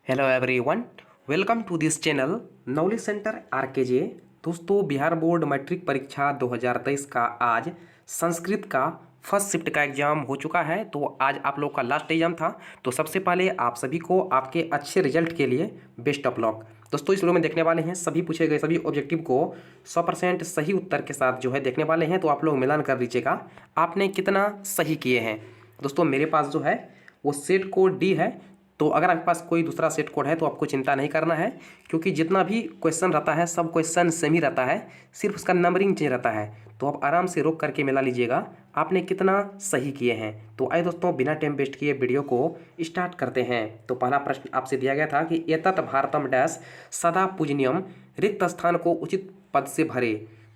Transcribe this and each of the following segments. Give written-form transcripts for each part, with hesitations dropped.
Hello everyone, welcome to this channel knowledge centre RKJ. दोस्तों, Bihar board matric परीक्षा 2023 का आज संस्कृत का फर्स्ट शिफ्ट का एग्ज़ाम हो चुका है। तो आज आप लोग का लास्ट एग्जाम था। तो सबसे पहले आप सभी को आपके अच्छे रिजल्ट के लिए बेस्ट ऑफ लक। दोस्तों, इस वीडियो में देखने वाले हैं सभी पूछे गए सभी ऑब्जेक्टिव को 100% सही उत्तर के साथ जो है देखने वाले हैं। तो आप लोग मिलान कर लीजिएगा आपने कितना सही किए हैं। दोस्तों, मेरे पास जो है वो सेट कोड डी है। तो अगर आपके पास कोई दूसरा सेट कोड है तो आपको चिंता नहीं करना है, क्योंकि जितना भी क्वेश्चन रहता है सब क्वेश्चन सेम ही रहता है, सिर्फ उसका नंबरिंग चेंज रहता है। तो आप आराम से रोक करके मिला लीजिएगा आपने कितना सही किए हैं। तो आइए दोस्तों, बिना टाइम वेस्ट किए वीडियो को स्टार्ट करते हैं। तो पहला प्रश्न आपसे दिया गया था कि एतत् भारतम डैश सदा पूजनीयम, रिक्त स्थान को उचित पद से भरे।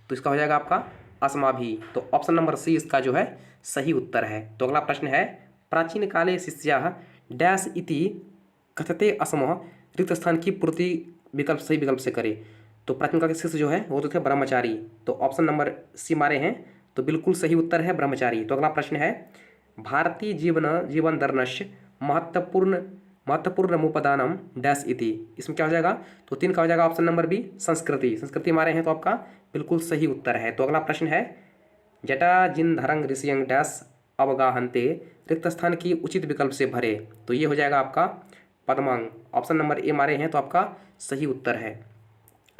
तो इसका हो जाएगा आपका अस्माभि। तो ऑप्शन नंबर सी इसका जो है सही उत्तर है। तो अगला प्रश्न है, प्राचीन काले शिष्याः डैश इति कथते असमः, रिक्त स्थान की पूर्ति विकल्प सही विकल्प से करे। तो प्राचीन काल के शिष्य जो है वो तो थे ब्रह्मचारी। तो ऑप्शन नंबर सी मारे हैं, तो बिल्कुल सही उत्तर है ब्रह्मचारी। तो अगला प्रश्न है, भारतीय जीवन दर्शनस्य महत्वपूर्ण मुपदानम डैश इति। इसमें क्या हो जाएगा? तो 3 का हो जाएगा ऑप्शन नंबर बी संस्कृति। संस्कृति मारे हैं तो आपका बिल्कुल सही उत्तर है। तो अगला प्रश्न है, जटा जिन धरंग ऋषियंग डैश अवगाहनते, रिक्त स्थान की उचित विकल्प से भरे। तो ये हो जाएगा आपका पद्मांग। ऑप्शन नंबर ए मारे हैं तो आपका सही उत्तर है।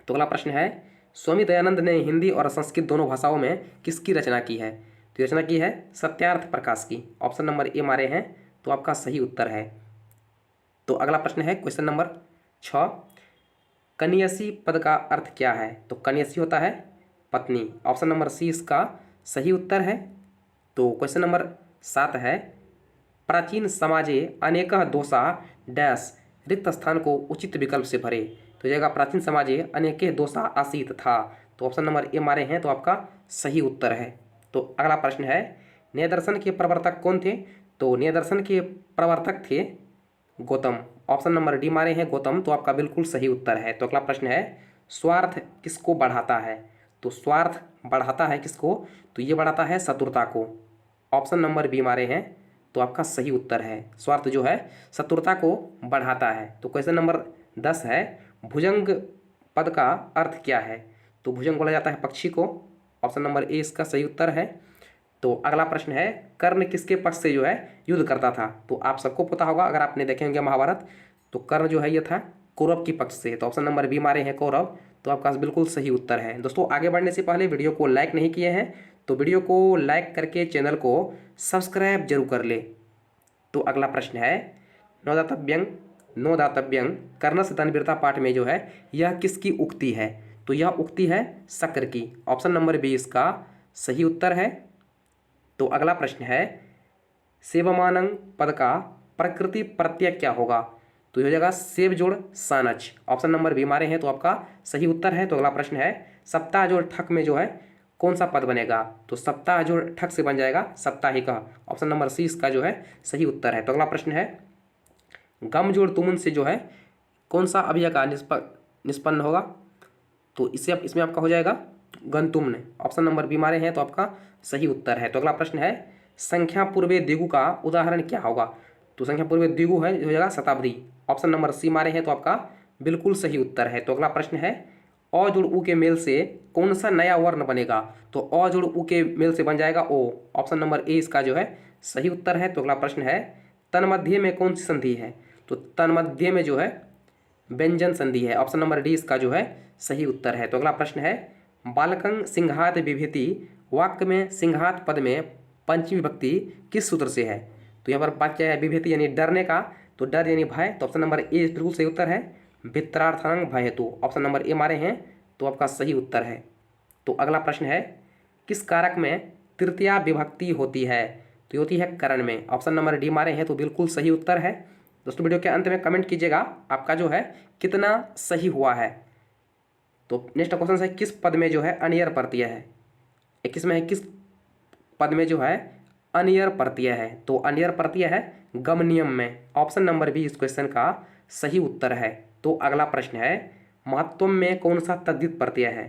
तो अगला प्रश्न है, स्वामी दयानंद ने हिंदी और संस्कृत दोनों भाषाओं में किसकी रचना की है? तो रचना की है सत्यार्थ प्रकाश की। ऑप्शन नंबर ए मारे हैं तो आपका सही उत्तर है। तो अगला प्रश्न है क्वेश्चन नंबर 6, कन्यासी पद का अर्थ क्या है? तो कन्यासी होता है पत्नी। ऑप्शन नंबर सी इसका सही उत्तर है। तो क्वेश्चन नंबर 7 है, प्राचीन समाजे अनेक दोषा डैश, रिक्त स्थान को उचित विकल्प से भरे। तो जाएगा प्राचीन समाजे अनेके दोषा आसीत था। तो ऑप्शन नंबर ए मारे हैं तो आपका सही उत्तर है। तो अगला प्रश्न है, नए दर्शन के प्रवर्तक कौन थे? तो नए दर्शन के प्रवर्तक थे गौतम। ऑप्शन नंबर डी मारे हैं गौतम। तो आपका बिल्कुल सही उत्तर है। तो अगला प्रश्न है, स्वार्थ किसको बढ़ाता है? तो स्वार्थ बढ़ाता है किसको? तो ये बढ़ाता है शत्रुता को। ऑप्शन नंबर बी मारे हैं तो आपका सही उत्तर है। स्वार्थ जो है शत्रुता को बढ़ाता है। तो क्वेश्चन नंबर 10 है, भुजंग पद का अर्थ क्या है? तो भुजंग बोला जाता है पक्षी को। ऑप्शन नंबर ए इसका सही उत्तर है। तो अगला प्रश्न है, कर्ण किसके पक्ष से जो है युद्ध करता था? तो आप सबको पता होगा, अगर आपने देखे होंगे महाभारत, तो कर्ण जो है ये था कौरव की पक्ष से। तो ऑप्शन नंबर बी मारे हैं कौरव। तो आपका बिल्कुल सही उत्तर है। दोस्तों, आगे बढ़ने से पहले वीडियो को लाइक नहीं किए हैं तो वीडियो को लाइक करके चैनल को सब्सक्राइब जरूर कर ले। तो अगला प्रश्न है, नोदातव्यं कर्णस्य दानवीरता पाठ में जो है यह किसकी उक्ति है? तो यह उक्ति है शक्र की। ऑप्शन नंबर बी इसका सही उत्तर है। तो अगला प्रश्न है, सेवमानंग पद का प्रकृति प्रत्यय क्या होगा? तो ये हो जाएगा सेव जोड़ सानच। ऑप्शन नंबर बी मारे हैं तो आपका सही उत्तर है। तो अगला प्रश्न है, सप्ताह जोड़ ठक में जो है कौन सा पद बनेगा? तो सप्ताह जोड़ ठक से बन जाएगा साप्ताहिका। ऑप्शन नंबर सी इसका जो है सही उत्तर है। तो अगला प्रश्न है, गम जोड़ तुमुन से जो है कौन सा अभिय का निष्पन्न होगा? तो इसमें आपका हो जाएगा गंतुम्न। ऑप्शन नंबर बी मारे हैं तो आपका सही उत्तर है। तो अगला प्रश्न है, संख्या पूर्वे द्विगु का उदाहरण क्या होगा? तो संख्या पूर्वे द्विगु है हो जाएगा शताब्दी। ऑप्शन नंबर सी मारे हैं तो आपका बिल्कुल सही उत्तर है। तो अगला प्रश्न है, अ जोड़ उ के मेल से कौन सा नया वर्ण बनेगा? तो अ जोड़ उ के मेल से बन जाएगा ओ। ऑप्शन नंबर ए इसका जो है सही उत्तर है। तो अगला प्रश्न है, तन्मध्य में कौन सी संधि है? तो तन्मध्य में जो है व्यंजन संधि है। ऑप्शन नंबर डी इसका जो है सही उत्तर है। तो अगला प्रश्न है, बालकं सिंहात विभेति वाक्य में सिंहात पद में पंचमी विभक्ति किस सूत्र से है? तो यहाँ पर वाक्य है विभेति यानी डरने का। तो डर यानी भय। तो ऑप्शन नंबर ए बिल्कुल सही उत्तर है, वित्रार्थांग भय हेतु। ऑप्शन नंबर ए मारे हैं तो आपका सही उत्तर है। तो अगला प्रश्न है, किस कारक में तृतीया विभक्ति होती है? तो होती है करण में। ऑप्शन नंबर डी मारे हैं तो बिल्कुल सही उत्तर है। दोस्तों, वीडियो के अंत में कमेंट कीजिएगा आपका जो है कितना सही हुआ है। तो नेक्स्ट क्वेश्चन है, किस पद में जो है अनियर प्रत्यय है? 21 में है, किस पद में जो है अनियर प्रत्यय है? तो अनियर प्रत्यय है गमनियम में। ऑप्शन नंबर बी इस क्वेश्चन का सही उत्तर है। तो अगला प्रश्न है, महत्तम में कौन सा तद्धित प्रत्यय है?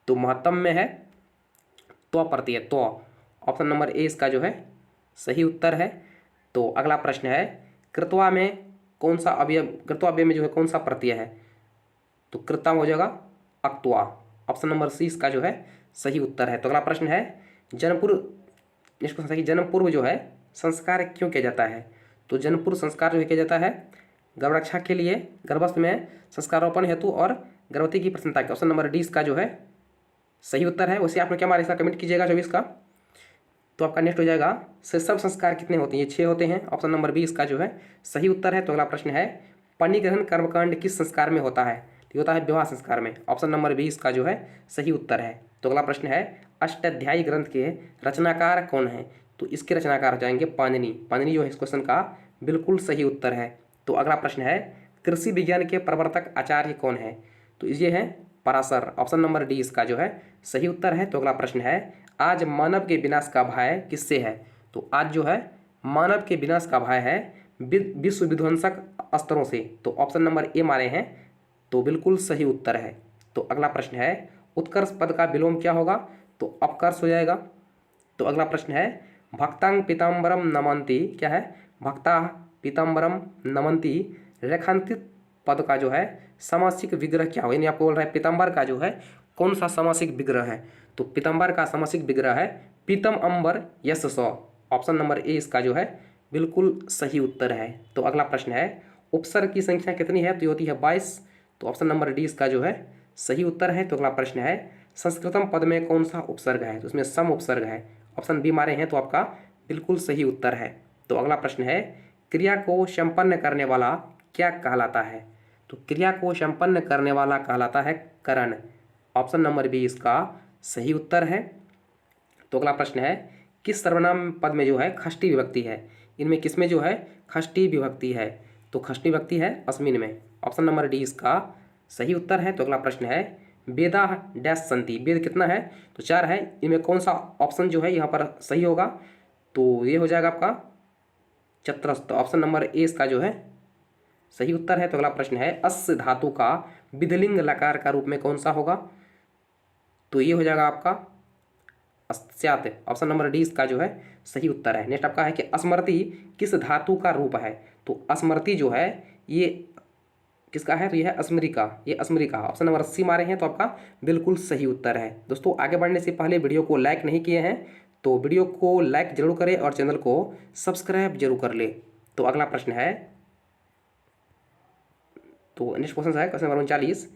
तो महत्तम में है तो प्रत्यय तो। ऑप्शन नंबर ए इसका जो है सही उत्तर है। तो अगला प्रश्न है, कृत्वा में कौन सा अवयव, कृत्वा अवयव में जो है कौन सा प्रत्यय है, तो कृता हो जाएगा अक्त्वा। ऑप्शन नंबर सी इसका जो है सही उत्तर है। तो अगला प्रश्न है इसको कि जन्म पूर्व जो है संस्कार क्यों किया जाता है। तो जन्म पूर्व संस्कार जो है किया जाता है गर्भरक्षा के लिए, गर्भस्थ में संस्कारोपण हेतु और गर्भवती की प्रसन्नता के। ऑप्शन नंबर डी इसका जो है सही उत्तर है। वैसे आपने क्या मारा, इसका कमेंट कीजिएगा 24 का। तो आपका नेक्स्ट हो जाएगा शैशव संस्कार कितने होते हैं, ये 6 होते हैं। ऑप्शन नंबर बी इसका जो है सही उत्तर है। तो अगला प्रश्न है पणिग्रहण कर्मकांड किस संस्कार में होता है, तो ये होता है विवाह संस्कार में। ऑप्शन नंबर बी इसका जो है सही उत्तर है। तो अगला प्रश्न है अष्टाध्यायी ग्रंथ के रचनाकार कौन है, तो इसके रचनाकार हो जाएंगे पाणिनि। पाणिनि जो है इस क्वेश्चन का बिल्कुल सही उत्तर है। तो अगला प्रश्न है कृषि विज्ञान के प्रवर्तक आचार्य कौन है, तो ये है पराशर। ऑप्शन नंबर डी इसका जो है सही उत्तर है। तो अगला प्रश्न है आज मानव के विनाश का भय किससे है, तो आज जो है मानव के विनाश का भय है विश्व विध्वंसक स्तरों से। तो ऑप्शन नंबर ए मारे हैं, तो बिल्कुल सही उत्तर है। तो अगला प्रश्न है उत्कर्ष पद का विलोम क्या होगा, तो अपकर्ष हो जाएगा। तो अगला प्रश्न है भक्तांग पीताम्बरम नमन्ति, क्या है, भक्ता पीताम्बरम नमन्ति रेखांकित पद का जो है समासिक विग्रह क्या हो, यानी आपको बोल रहा है पीताम्बर का जो है कौन सा समासिक विग्रह है, तो पीताम्बर का समासिक विग्रह है पीतम अंबर यश सौ। ऑप्शन नंबर ए इसका जो है बिल्कुल सही उत्तर है। तो अगला प्रश्न है उपसर्ग की संख्या कितनी है, तो ये होती है 22। तो ऑप्शन नंबर डी इसका जो है सही उत्तर है। तो अगला प्रश्न है संस्कृतम पद में कौन सा उपसर्ग है, तो उसमें सम उपसर्ग है। ऑप्शन बी मारे हैं, तो आपका बिल्कुल सही उत्तर है। तो अगला प्रश्न है क्रिया को संपन्न करने वाला क्या कहलाता है, तो क्रिया को संपन्न करने वाला कहलाता है करण। ऑप्शन नंबर बी इसका सही उत्तर है। तो अगला प्रश्न है किस सर्वनाम पद में जो है षष्ठी विभक्ति है, इनमें किसमें जो है षष्ठी विभक्ति है, तो षष्ठी विभक्ति है अस्मिन में। ऑप्शन नंबर डी इसका सही उत्तर है। तो अगला प्रश्न है वेदा डैश संति, वेद कितना है, तो 4 है, इनमें कौन सा ऑप्शन जो है यहाँ पर सही होगा, तो ये हो जाएगा आपका चतुरस्र। ऑप्शन नंबर ए इसका जो है सही उत्तर है। तो अगला प्रश्न है अस धातु का विधिलिंग लकार का रूप में कौन सा होगा, तो ये हो जाएगा आपका अस्यात। ऑप्शन नंबर डी इसका जो है सही उत्तर है। नेक्स्ट आपका है कि स्मृति किस धातु का रूप है, तो स्मृति जो है ये किसका है, तो ये है अस्मरी का, ये अस्मरी का। ऑप्शन नंबर सी मारे हैं, तो आपका बिल्कुल सही उत्तर है। दोस्तों आगे बढ़ने से पहले वीडियो को लाइक नहीं किए हैं तो वीडियो को लाइक जरूर करें और चैनल को सब्सक्राइब जरूर कर ले। तो अगला प्रश्न है, तो नेक्स्ट क्वेश्चन है क्वेश्चन नंबर 39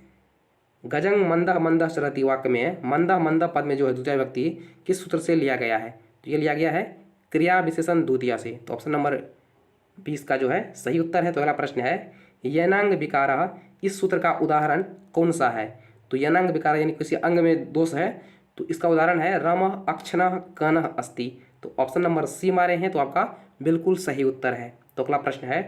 गजंग मंदह मंदह चरती वाक्य में मंदह मंदह पद में जो है द्वितीय व्यक्ति किस सूत्र से लिया गया है, तो ये लिया गया है क्रिया विशेषण द्वितीया से। तो ऑप्शन नंबर 20 का जो है सही उत्तर है। तो अगला प्रश्न है यनांग विकार इस सूत्र का उदाहरण कौन सा है, तो यनांग विकार यानी किसी अंग में दोष है, तो इसका उदाहरण है रम अक्षण कन अस्ति। तो ऑप्शन नंबर सी मारे हैं, तो आपका बिल्कुल सही उत्तर है। तो अगला प्रश्न है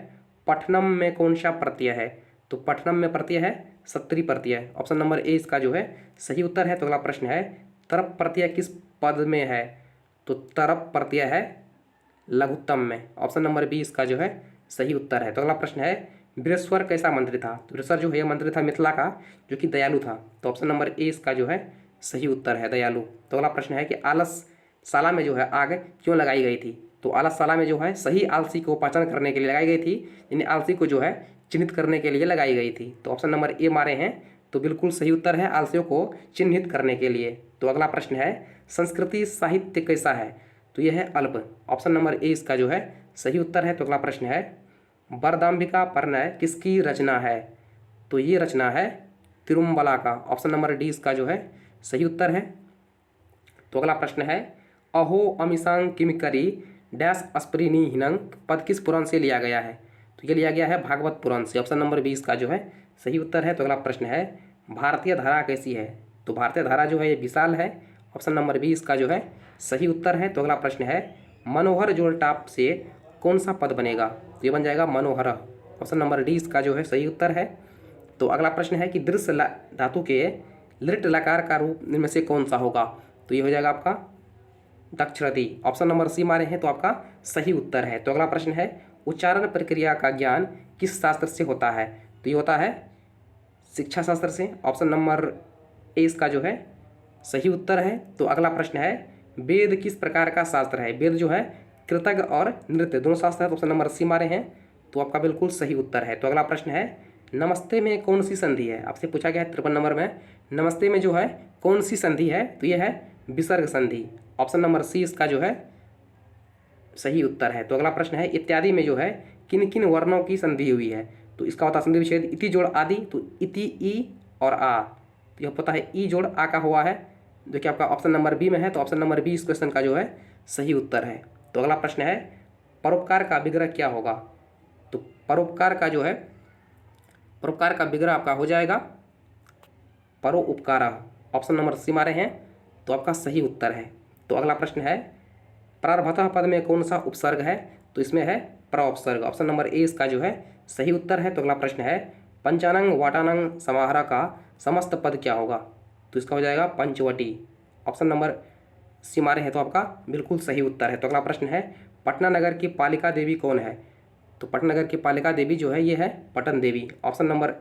पठनम में कौन सा प्रत्यय है, तो पठनम में प्रत्यय है सत्री प्रत्यय। ऑप्शन नंबर ए इसका जो है सही उत्तर है। तो अगला प्रश्न है तरप प्रत्यय किस पद में है, तो तरप प्रत्यय है लघुत्तम में। ऑप्शन नंबर बी इसका जो है सही उत्तर है। तो अगला प्रश्न है बृहस्वर कैसा मंत्री था, तो बृहस्वर जो है मंत्री था मिथिला का जो कि दयालु था। तो ऑप्शन नंबर ए इसका जो है सही उत्तर है दयालु। तो अगला प्रश्न है कि आलसशाला में जो है आग क्यों लगाई गई थी, तो आलसशाला में जो है सही आलसी को पहचान करने के लिए लगाई गई थी, यानी आलसी को जो है चिन्हित करने के लिए लगाई गई थी। तो ऑप्शन नंबर ए मारे हैं, तो बिल्कुल सही उत्तर है आलसियों को चिन्हित करने के लिए। तो अगला प्रश्न है संस्कृति साहित्य कैसा है, तो यह है अल्प। ऑप्शन नंबर ए इसका जो है सही उत्तर है। तो अगला प्रश्न है वरदाम्बिका परिणय किसकी रचना है, तो ये रचना है तिरुमला का। ऑप्शन नंबर डी इसका जो है सही उत्तर है। तो अगला प्रश्न है अहो अमिशांग किमकरी डैश अस्प्रिनी हिनंग पद किस पुराण से लिया गया है, तो ये लिया गया है भागवत पुराण से। ऑप्शन नंबर 20 का जो है सही उत्तर है। तो अगला प्रश्न है भारतीय धारा कैसी है, तो भारतीय धारा जो है ये विशाल है। ऑप्शन नंबर 20 का जो है सही उत्तर है। तो अगला प्रश्न है मनोहर जोड़ टाप से कौन सा पद बनेगा, तो ये बन जाएगा मनोहर। ऑप्शन नंबर डी इसका जो है सही उत्तर है। तो अगला प्रश्न है कि दृश्य धातु के लिट लकार का रूप इनमें से कौन सा होगा, तो ये हो जाएगा आपका दक्षरथी। ऑप्शन नंबर सी मारे हैं, तो आपका सही उत्तर है। तो अगला प्रश्न है उच्चारण प्रक्रिया का ज्ञान किस शास्त्र से होता है, तो ये होता है शिक्षा शास्त्र से। ऑप्शन नंबर ए इसका जो है सही उत्तर है। तो अगला प्रश्न है वेद किस प्रकार का शास्त्र है, वेद जो है कृतज्ञ और नृत्य दोनों शास्त्र है। तो ऑप्शन नंबर सी मारे हैं, तो आपका बिल्कुल सही उत्तर है। तो अगला प्रश्न है, नमस्ते में कौन सी संधि है? आपसे पूछा गया है 53 नंबर में, नमस्ते में जो है कौन सी संधि है? तो यह है विसर्ग संधि। ऑप्शन नंबर सी इसका जो है सही उत्तर है। तो अगला प्रश्न है, इत्यादि में जो है किन किन वर्णों की संधि हुई है? तो इसका होता है संधि विच्छेद इति जोड़ आदि, तो इति ई और आ, तो यह पता है ई जोड़ आ का हुआ है, जो कि आपका ऑप्शन नंबर बी में है। तो ऑप्शन नंबर बी इस क्वेश्चन का जो है सही उत्तर है। तो अगला प्रश्न है, परोपकार का विग्रह क्या होगा? तो परोपकार का जो है, परोपकार का विग्रह आपका हो जाएगा परोपकार। ऑप्शन नंबर सी मारे हैं, तो आपका सही उत्तर है। तो अगला प्रश्न है, प्रारंभतः पद में कौन सा उपसर्ग है? तो इसमें है प्रउपसर्ग। ऑप्शन नंबर ए इसका जो है सही उत्तर है। तो अगला प्रश्न है, पंचानंग वाटानंग समाहार का समस्त पद क्या होगा? तो इसका हो जाएगा पंचवटी। ऑप्शन नंबर सी मारे हैं, तो आपका बिल्कुल सही उत्तर है। तो अगला प्रश्न है, पटना नगर की पालिका देवी कौन है? तो पटना नगर की पालिका देवी जो है ये है Patan Devi. Option number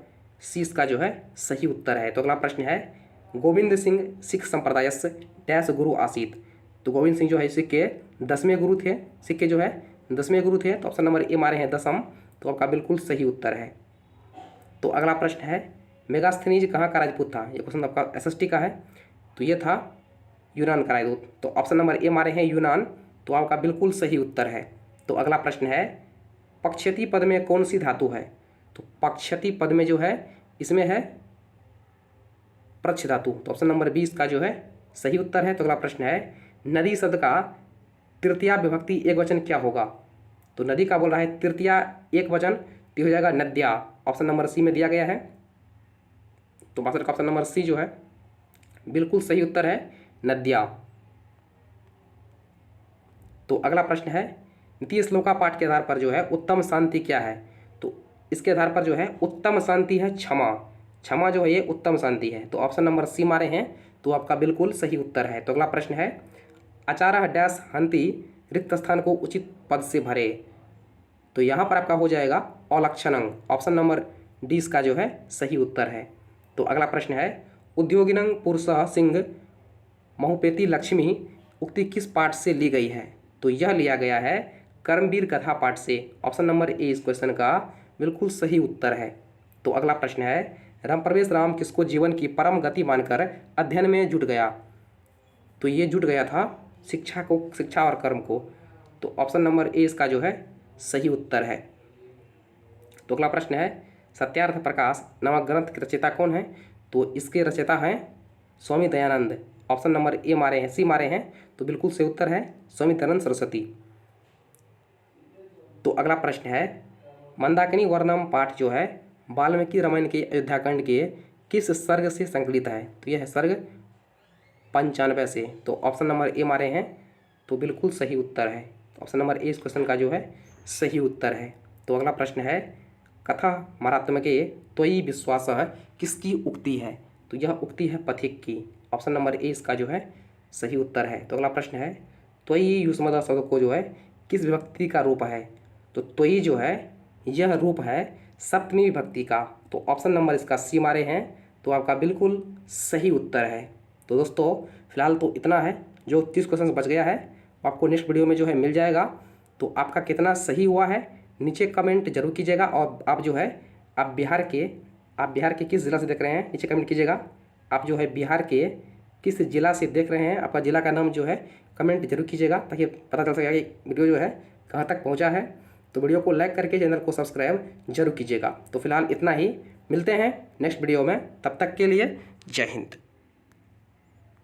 C इसका जो है सही उत्तर है। तो अगला प्रश्न है, गोविंद सिंह सिख संप्रदायस्य डैश गुरु आसीत। तो गोविंद सिंह जो है सिख के 10वें गुरु थे, सिख के जो है 10वें गुरु थे। तो ऑप्शन नंबर ए मारे हैं 10म, तो आपका बिल्कुल सही उत्तर है। तो अगला प्रश्न है, मेगास्थनीज कहाँ का राजपूत था? ये क्वेश्चन आपका एसएसटी का है। तो ये था यूनान का राजदूत। तो ऑप्शन नंबर ए मारे हैं यूनान, तो आपका बिल्कुल सही उत्तर है। तो अगला प्रश्न है, पक्षती पद में कौन सी धातु है? तो पक्षती पद में जो है इसमें है प्रच्छ धातु। तो ऑप्शन नंबर 20 का जो है सही उत्तर है। तो अगला प्रश्न है, नदी शब्द का तृतीया विभक्ति एक वचन क्या होगा? तो नदी का बोल रहा है तृतीया एक वचन, तो हो जाएगा नद्या। ऑप्शन नंबर सी में दिया गया है। तो बासठ का ऑप्शन नंबर सी जो है बिल्कुल सही उत्तर है, नद्या। तो अगला प्रश्न है, द्वितीय श्लोका पाठ के आधार पर जो है उत्तम शांति क्या है? तो इसके आधार पर जो है उत्तम शांति है क्षमा। क्षमा जो है ये उत्तम शांति है। तो ऑप्शन नंबर सी मारे हैं, तो आपका बिल्कुल सही उत्तर है। तो अगला प्रश्न है, आचार्य डैश हंति रिक्त स्थान को उचित पद से भरे। तो यहाँ पर आपका हो जाएगा अलक्षणंग। ऑप्शन नंबर डी इसका जो है सही उत्तर है। तो अगला प्रश्न है, उद्योगिनंग पुरुषः सिंह महुपेति लक्ष्मी उक्ति किस पाठ से ली गई है? तो यह लिया गया है कर्मवीर कथा पाठ से। ऑप्शन नंबर ए इस क्वेश्चन का बिल्कुल सही उत्तर है। तो अगला प्रश्न है, रामप्रवेश राम किसको जीवन की परम गति मानकर अध्ययन में जुट गया? तो ये जुट गया था शिक्षा को, शिक्षा और कर्म को। तो ऑप्शन नंबर ए इसका जो है सही उत्तर है। तो अगला प्रश्न है, सत्यार्थ प्रकाश नामक ग्रंथ के रचयिता कौन है? तो इसके रचयिता हैं Swami Dayanand. Option number A मारे हैं, सी मारे हैं, तो बिल्कुल सही उत्तर है स्वामी दयानंद सरस्वती। तो अगला प्रश्न है, मंदाकिनी वर्णम पाठ जो है वाल्मीकि रामायण के अयोध्याकांड के किस सर्ग से संकलित है? तो यह है सर्ग 95 से। तो ऑप्शन नंबर ए मारे हैं, तो बिल्कुल सही उत्तर है। ऑप्शन नंबर ए इस क्वेश्चन का जो है सही उत्तर है। तो अगला प्रश्न है, कथा मारात्मके त्वयि विश्वासः किसकी उक्ति है? तो यह उक्ति है पथिक की। ऑप्शन नंबर ए इसका जो है सही उत्तर है। तो अगला प्रश्न है, त्वयि युष्मदा शब्द को जो है किस विभक्ति का रूप है? तो त्वयि जो है यह रूप है सप्तमी विभक्ति का। तो ऑप्शन नंबर इसका सी मारे हैं, तो आपका बिल्कुल सही उत्तर है। तो दोस्तों फिलहाल तो इतना है, जो 30 क्वेश्चन बच गया है आपको नेक्स्ट वीडियो में जो है मिल जाएगा। तो आपका कितना सही हुआ है नीचे कमेंट जरूर कीजिएगा। और आप जो है आप बिहार के किस ज़िला से देख रहे हैं नीचे कमेंट कीजिएगा। आप जो है बिहार के किस ज़िला से देख रहे हैं, आपका ज़िला का नाम जो है कमेंट जरूर कीजिएगा, ताकि पता चल सके कि वीडियो जो है कहाँ तक पहुँचा है। तो वीडियो को लाइक करके चैनल को सब्सक्राइब जरूर कीजिएगा। तो फिलहाल इतना ही, मिलते हैं नेक्स्ट वीडियो में, तब तक के लिए जय हिंद।